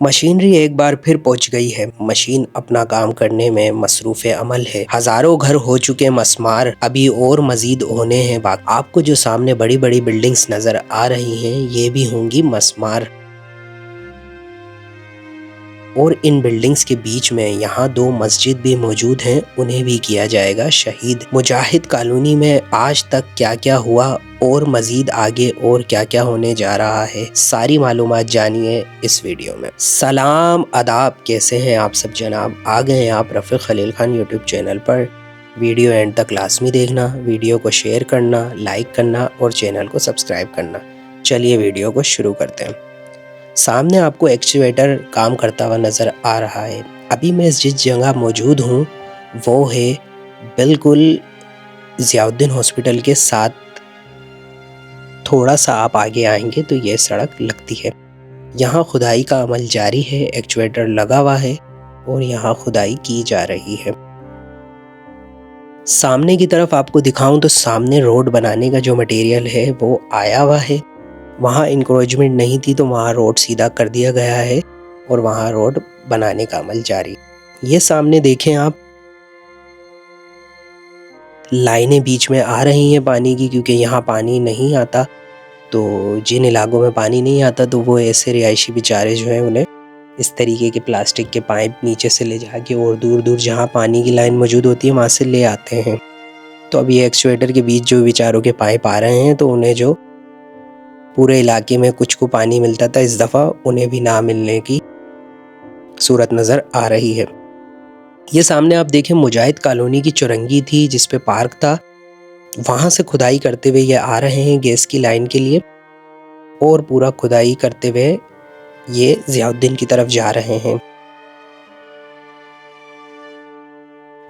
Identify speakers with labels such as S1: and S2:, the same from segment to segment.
S1: Machinery एक बार फिर पहुंच गई है। मशीन अपना काम करने में मसरूफ़ अमल है। हजारों घर हो चुके मस्मार, अभी और मजीद होने हैं बाकी। आपको जो सामने बड़ी बड़ी बिल्डिंग्स नजर आ रही हैं, ये भी होंगी मस्मार। और इन बिल्डिंग्स के बीच में यहाँ 2 मस्जिद भी मौजूद हैं, उन्हें भी किया जाएगा शहीद। मुजाहिद कॉलोनी में आज तक क्या क्या हुआ और मजीद आगे और क्या क्या होने जा रहा है, सारी मालूमात जानिए इस वीडियो में। सलाम आदाब, कैसे हैं आप सब जनाब। आ गए हैं आप रफ़ीक खलील खान यूट्यूब चैनल पर। वीडियो एंड तक लाजमी देखना, वीडियो को शेयर करना, लाइक करना और चैनल को सब्सक्राइब करना। चलिए वीडियो को शुरू करते हैं। सामने आपको एक्चुएटर काम करता हुआ नज़र आ रहा है। अभी मैं जिस जगह मौजूद हूँ वो है बिल्कुल ज़ियाउद्दीन हॉस्पिटल के साथ। थोड़ा सा आप आगे आएंगे तो ये सड़क लगती है। यहाँ खुदाई का अमल जारी है, एक्चुएटर लगा हुआ है और यहाँ खुदाई की जा रही है। सामने की तरफ आपको दिखाऊं तो सामने रोड बनाने का जो मटेरियल है वो आया हुआ है। वहाँ इंक्रोचमेंट नहीं थी तो वहाँ रोड सीधा कर दिया गया है और वहाँ रोड बनाने का अमल जारी। ये सामने देखें आप, लाइनें बीच में आ रही हैं पानी की, क्योंकि यहाँ पानी नहीं आता। तो जिन इलाकों में पानी नहीं आता तो वो ऐसे रिहायशी बेचारे जो हैं उन्हें इस तरीके के प्लास्टिक के पाइप नीचे से ले जाके और दूर दूर जहाँ पानी की लाइन मौजूद होती है वहाँ से ले आते हैं। तो अभी एक्चुएटर के बीच जो बेचारों के पाइप आ रहे हैं, तो उन्हें जो पूरे इलाके में कुछ को पानी मिलता था, इस दफ़ा उन्हें भी ना मिलने की सूरत नज़र आ रही है। ये सामने आप देखें मुजाहिद कॉलोनी की चुरंगी थी जिस पे पार्क था, वहाँ से खुदाई करते हुए ये आ रहे हैं गैस की लाइन के लिए और पूरा खुदाई करते हुए ये ज़ियाउद्दीन की तरफ जा रहे हैं।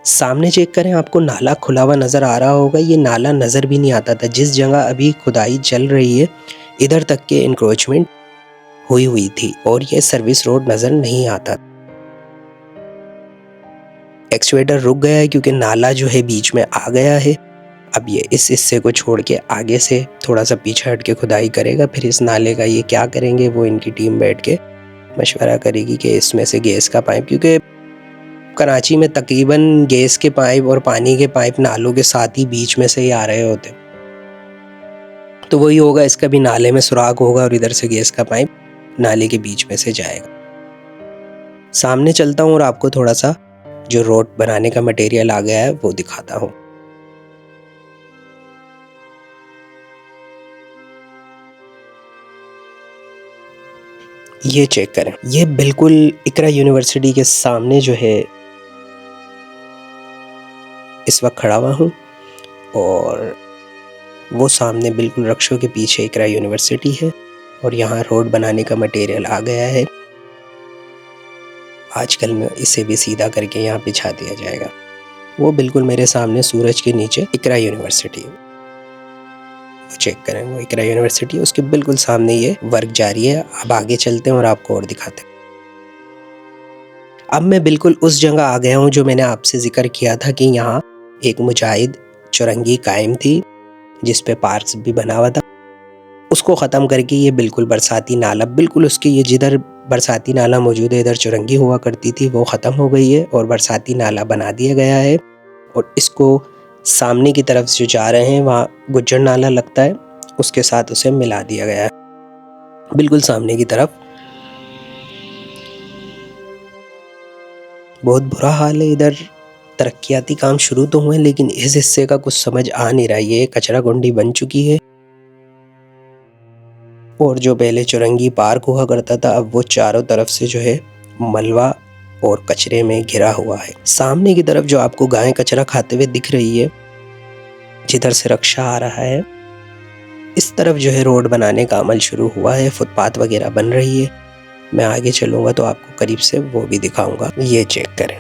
S1: सामने चेक करें, आपको नाला खुला हुआ नज़र आ रहा होगा। ये नाला नज़र भी नहीं आता था। जिस जगह अभी खुदाई चल रही है इधर तक के इंक्रोचमेंट हुई थी और ये सर्विस रोड नज़र नहीं आता। एक्चुएटर रुक गया है क्योंकि नाला जो है बीच में आ गया है। अब ये इस हिस्से को छोड़ के आगे से थोड़ा सा पीछे हट के खुदाई करेगा। फिर इस नाले का ये क्या करेंगे वो इनकी टीम बैठ के मशवरा करेगी कि इसमें से गैस का पाइप, क्योंकि कराची में तकरीबन गैस के पाइप और पानी के पाइप नालों के साथ ही बीच में से ही आ रहे होते, तो वही होगा, इसका भी नाले में सुराख होगा और इधर से गैस का पाइप नाले के बीच में से जाएगा। सामने चलता हूँ और आपको थोड़ा सा जो रोड बनाने का मटेरियल आ गया है वो दिखाता हूँ। ये चेक करें, ये बिल्कुल इकरा यूनिवर्सिटी के सामने जो है इस वक्त खड़ा हुआ हूँ और वो सामने बिल्कुल रक्षों के पीछे इकरा यूनिवर्सिटी है और यहाँ रोड बनाने का मटेरियल आ गया है। आजकल में इसे भी सीधा करके यहाँ बिछा दिया जाएगा। वो बिल्कुल मेरे सामने सूरज के नीचे इकरा यूनिवर्सिटी है, वो चेक करें, वो इकरा यूनिवर्सिटी है, उसके बिल्कुल सामने ये वर्क जारी है। अब आगे चलते हैं और आपको और दिखाते हैं। अब मैं बिल्कुल उस जगह आ गया हूँ जो मैंने आपसे जिक्र किया था कि यहाँ एक मुजाहिद चुरंगी कायम थी जिस पे पार्क्स भी बना हुआ था। उसको ख़त्म करके ये बिल्कुल बरसाती नाला, बिल्कुल उसके ये जिधर बरसाती नाला मौजूद है इधर चुरंगी हुआ करती थी, वो ख़त्म हो गई है और बरसाती नाला बना दिया गया है। और इसको सामने की तरफ जो जा रहे हैं वहाँ गुज्जर नाला लगता है, उसके साथ उसे मिला दिया गया है बिल्कुल सामने की तरफ। बहुत बुरा हाल है इधर। तरक्याती काम शुरू तो हुए लेकिन इस हिस्से का कुछ समझ आ नहीं रहा। ये कचरा कुंडी बन चुकी है और जो पहले चुरंगी पार्क हुआ करता था अब वो चारों तरफ से जो है मलबा और कचरे में घिरा हुआ है। सामने की तरफ जो आपको गाय कचरा खाते हुए दिख रही है, जिधर से रक्षा आ रहा है, इस तरफ जो है रोड बनाने का अमल शुरू हुआ है, फुटपाथ वगैरह बन रही है। मैं आगे चलूंगा तो आपको करीब से वो भी दिखाऊंगा। ये चेक करें,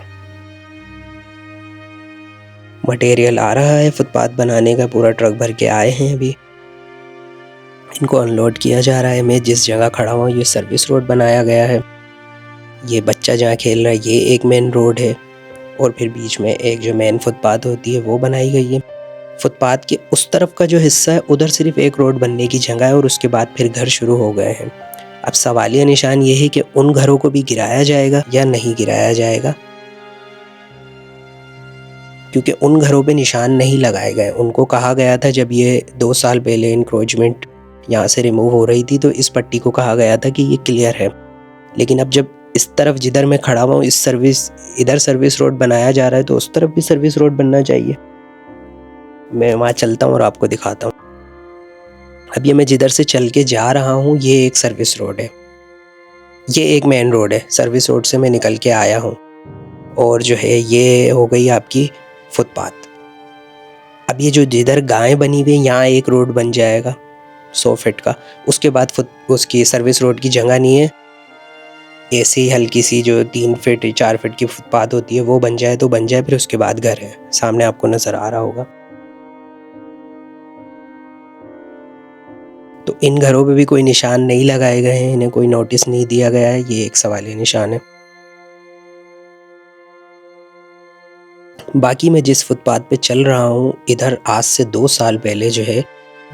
S1: मटेरियल आ रहा है फुटपाथ बनाने का, पूरा ट्रक भर के आए हैं, अभी इनको अनलोड किया जा रहा है। मैं जिस जगह खड़ा हुआ ये सर्विस रोड बनाया गया है। ये बच्चा जहाँ खेल रहा है ये एक मेन रोड है और फिर बीच में एक जो मेन फुटपाथ होती है वो बनाई गई है। फुटपाथ के उस तरफ का जो हिस्सा है उधर सिर्फ एक रोड बनने की जगह है और उसके बाद फिर घर शुरू हो गए हैं। अब सवालिया निशान ये है कि उन घरों को भी गिराया जाएगा या नहीं गिराया जाएगा, क्योंकि उन घरों पे निशान नहीं लगाए गए। उनको कहा गया था जब ये 2 साल पहले इंक्रोचमेंट यहाँ से रिमूव हो रही थी तो इस पट्टी को कहा गया था कि ये क्लियर है, लेकिन अब जब इस तरफ जिधर मैं खड़ा हुआ हूँ इधर सर्विस रोड बनाया जा रहा है तो उस तरफ भी सर्विस रोड बनना चाहिए। मैं वहाँ चलता हूँ और आपको दिखाता हूँ। अब ये मैं जिधर से चल के जा रहा हूँ ये एक सर्विस रोड है, ये एक मेन रोड है। सर्विस रोड से मैं निकल के आया हूँ और जो है ये हो गई आपकी फुटपाथ। अब ये जो जिधर गायें बनी हुई है यहाँ एक रोड बन जाएगा 100 फीट का। उसके बाद उसकी सर्विस रोड की जगह नहीं है, ऐसे ही हल्की सी जो 3 फीट 4 फीट की फुटपाथ होती है वो बन जाए तो बन जाए, फिर उसके बाद घर है। सामने आपको नज़र आ रहा होगा। तो इन घरों पे भी कोई निशान नहीं लगाए गए हैं, इन्हें कोई नोटिस नहीं दिया गया है। ये एक सवालिया निशान है। बाकी मैं जिस फुटपाथ पे चल रहा हूँ इधर आज से 2 साल पहले जो है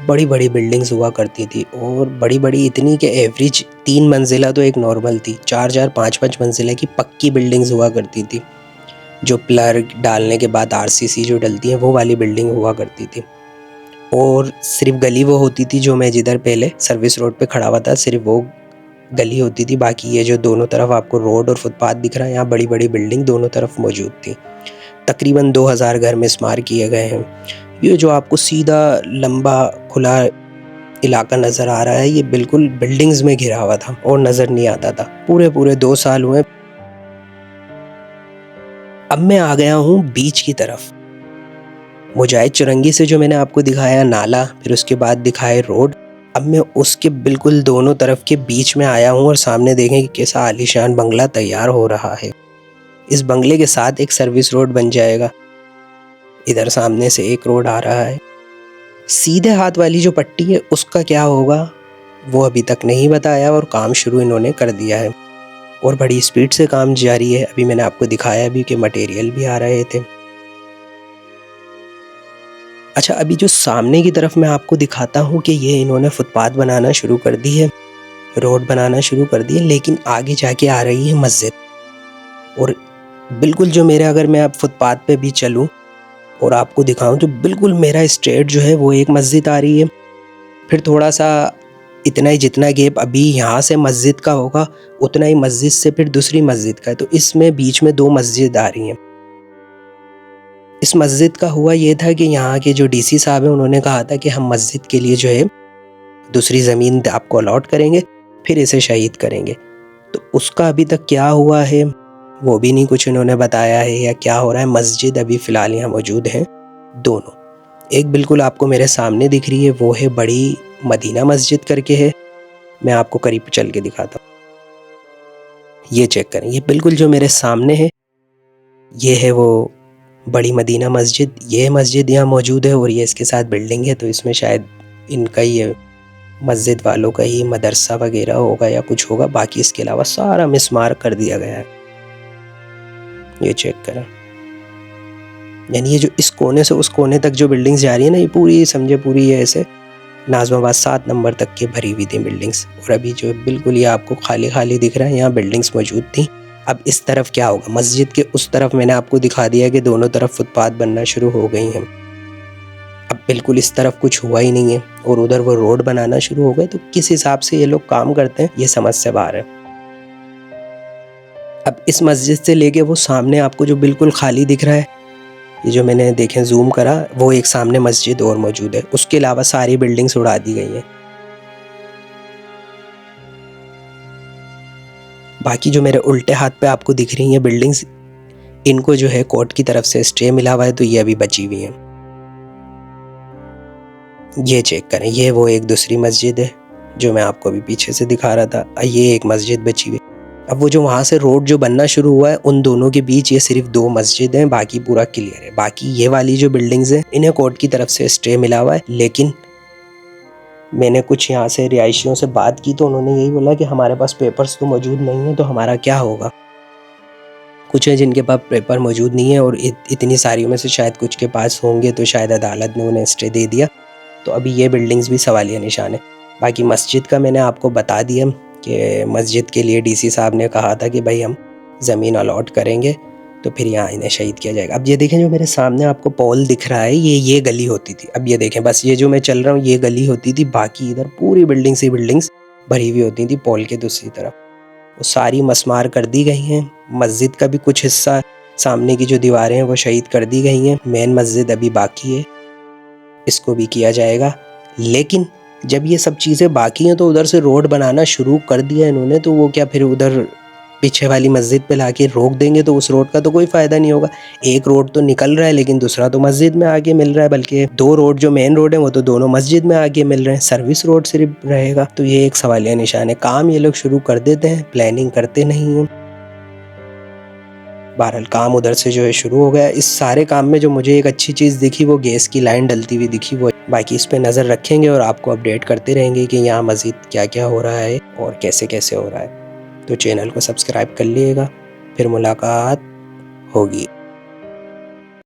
S1: बड़ी बड़ी बिल्डिंग्स हुआ करती थी, और बड़ी बड़ी इतनी कि एवरेज 3 मंजिला तो एक नॉर्मल थी, 4 5 मंजिला की पक्की बिल्डिंग्स हुआ करती थी। जो पिलर डालने के बाद आरसीसी जो डलती है वो वाली बिल्डिंग हुआ करती थी। और सिर्फ गली वो होती थी जो मैं जिधर पहले सर्विस रोड पे खड़ा हुआ था, सिर्फ वो गली होती थी। बाकी ये जो दोनों तरफ आपको रोड और फुटपाथ दिख रहा है यहाँ बड़ी बड़ी बिल्डिंग दोनों तरफ मौजूद थी। तकरीबन 2000 घर मिसमार किए गए हैं। ये जो आपको सीधा लंबा खुला इलाका नज़र आ रहा है ये बिल्कुल बिल्डिंग्स में घिरा हुआ था और नज़र नहीं आता था। पूरे 2 साल हुए। अब मैं आ गया हूँ बीच की तरफ। मुजाहिद चुरंगी से जो मैंने आपको दिखाया नाला, फिर उसके बाद दिखाए रोड, अब मैं उसके बिल्कुल दोनों तरफ के बीच में आया हूँ और सामने देखें कि कैसा आलीशान बंगला तैयार हो रहा है। इस बंगले के साथ एक सर्विस रोड बन जाएगा। इधर सामने से एक रोड आ रहा है। सीधे हाथ वाली जो पट्टी है उसका क्या होगा वो अभी तक नहीं बताया, और काम शुरू इन्होंने कर दिया है और बड़ी स्पीड से काम जारी है। अभी मैंने आपको दिखाया भी कि मटेरियल भी आ रहे थे। अच्छा, अभी जो सामने की तरफ मैं आपको दिखाता हूँ कि ये इन्होंने फुटपाथ बनाना शुरू कर दी है, रोड बनाना शुरू कर दी है, लेकिन आगे जाके आ रही है मस्जिद। और बिल्कुल जो मेरे अगर मैं अब फुटपाथ पे भी चलूँ और आपको दिखाऊं तो बिल्कुल मेरा स्ट्रेट जो है वो एक मस्जिद आ रही है। फिर थोड़ा सा इतना ही जितना गैप अभी यहाँ से मस्जिद का होगा उतना ही मस्जिद से फिर दूसरी मस्जिद का है, तो इसमें बीच में 2 मस्जिद आ रही हैं। इस मस्जिद का हुआ ये था कि यहाँ के जो डीसी साहब हैं उन्होंने कहा था कि हम मस्जिद के लिए जो है दूसरी ज़मीन आपको अलॉट करेंगे, फिर इसे शहीद करेंगे। तो उसका अभी तक क्या हुआ है वो भी नहीं कुछ इन्होंने बताया है या क्या हो रहा है। मस्जिद अभी फ़िलहाल यहाँ मौजूद हैं दोनों। एक बिल्कुल आपको मेरे सामने दिख रही है वो है बड़ी मदीना मस्जिद करके है, मैं आपको करीब चल के दिखाता हूँ। ये चेक करें, ये बिल्कुल जो मेरे सामने है ये है वो बड़ी मदीना मस्जिद। ये मस्जिद यहाँ मौजूद है और ये इसके साथ बिल्डिंग है, तो इसमें शायद इनका ही मस्जिद वालों का ही मदरसा वगैरह होगा या कुछ होगा। बाकी इसके अलावा सारा मिसमार कर दिया गया है। ये चेक करें, यानी ये जो इस कोने से उस कोने तक जो बिल्डिंग्स जा रही है ना, ये पूरी समझे पूरी ये ऐसे नाज़माबाद 7 नंबर तक की भरी हुई थी बिल्डिंग्स। और अभी जो बिल्कुल ये आपको खाली खाली दिख रहा है, यहाँ बिल्डिंग्स मौजूद थी। अब इस तरफ क्या होगा, मस्जिद के उस तरफ मैंने आपको दिखा दिया कि दोनों तरफ फुटपाथ बनना शुरू हो गई हैं। अब बिल्कुल इस तरफ कुछ हुआ ही नहीं है और उधर वो रोड बनाना शुरू हो गए। तो किस हिसाब से ये लोग काम करते हैं ये समझ से बाहर है। अब इस मस्जिद से लेके वो सामने आपको जो बिल्कुल खाली दिख रहा है, ये जो मैंने देखें जूम करा, वो एक सामने मस्जिद और मौजूद है। उसके अलावा सारी बिल्डिंग्स उड़ा दी गई हैं। बाकी जो मेरे उल्टे हाथ पे आपको दिख रही हैं बिल्डिंग्स, इनको जो है कोर्ट की तरफ से स्टे मिला हुआ है, तो ये अभी बची हुई हैं। ये चेक करें, ये वो एक दूसरी मस्जिद है जो मैं आपको अभी पीछे से दिखा रहा था। ये एक मस्जिद बची हुई। अब वो जो वहाँ से रोड जो बनना शुरू हुआ है उन दोनों के बीच ये सिर्फ 2 मस्जिद हैं, बाकी पूरा क्लियर है। बाकी ये वाली जो बिल्डिंग्स हैं इन्हें कोर्ट की तरफ से स्टे मिला हुआ है। लेकिन मैंने कुछ यहाँ से रिहायशियों से बात की तो उन्होंने यही बोला कि हमारे पास पेपर्स तो मौजूद नहीं है, तो हमारा क्या होगा। कुछ है जिनके पास पेपर मौजूद नहीं है और इतनी सारियों में से शायद कुछ के पास होंगे, तो शायद अदालत ने उन्हें स्टे दे दिया। तो अभी ये बिल्डिंग्स भी सवालिया निशान है। बाकी मस्जिद का मैंने आपको बता दिया कि मस्जिद के लिए डीसी साहब ने कहा था कि भाई हम ज़मीन अलॉट करेंगे तो फिर यहाँ इन्हें शहीद किया जाएगा। अब ये देखें जो मेरे सामने आपको पोल दिख रहा है, ये गली होती थी। अब ये देखें बस ये जो मैं चल रहा हूँ ये गली होती थी, बाकी इधर पूरी बिल्डिंग्स ही बिल्डिंग्स भरी हुई होती थी पोल के दूसरी तरफ। वो सारी मसमार कर दी गई हैं। मस्जिद का भी कुछ हिस्सा, सामने की जो दीवारें हैं वो शहीद कर दी गई हैं। मेन मस्जिद अभी बाकी है, इसको भी किया जाएगा। लेकिन जब ये सब चीज़ें बाकी हैं तो उधर से रोड बनाना शुरू कर दिया इन्होंने, तो वो क्या फिर उधर पीछे वाली मस्जिद पे लाके रोक देंगे तो उस रोड का तो कोई फ़ायदा नहीं होगा। एक रोड तो निकल रहा है लेकिन दूसरा तो मस्जिद में आके मिल रहा है, बल्कि 2 रोड जो मेन रोड है वो तो दोनों मस्जिद में आके मिल रहे हैं, सर्विस रोड सिर्फ रहेगा। तो ये एक सवालिया निशान है। काम ये लोग शुरू कर देते हैं, प्लानिंग करते नहीं हैं। बहरहाल काम उधर से जो है शुरू हो गया। इस सारे काम में जो मुझे एक अच्छी चीज़ दिखी वो गैस की लाइन डलती हुई दिखी। वो बाकी इस पे नज़र रखेंगे और आपको अपडेट करते रहेंगे कि यहाँ मज़ीद क्या क्या हो रहा है और कैसे कैसे हो रहा है। तो चैनल को सब्सक्राइब कर लीजिएगा, फिर मुलाकात होगी।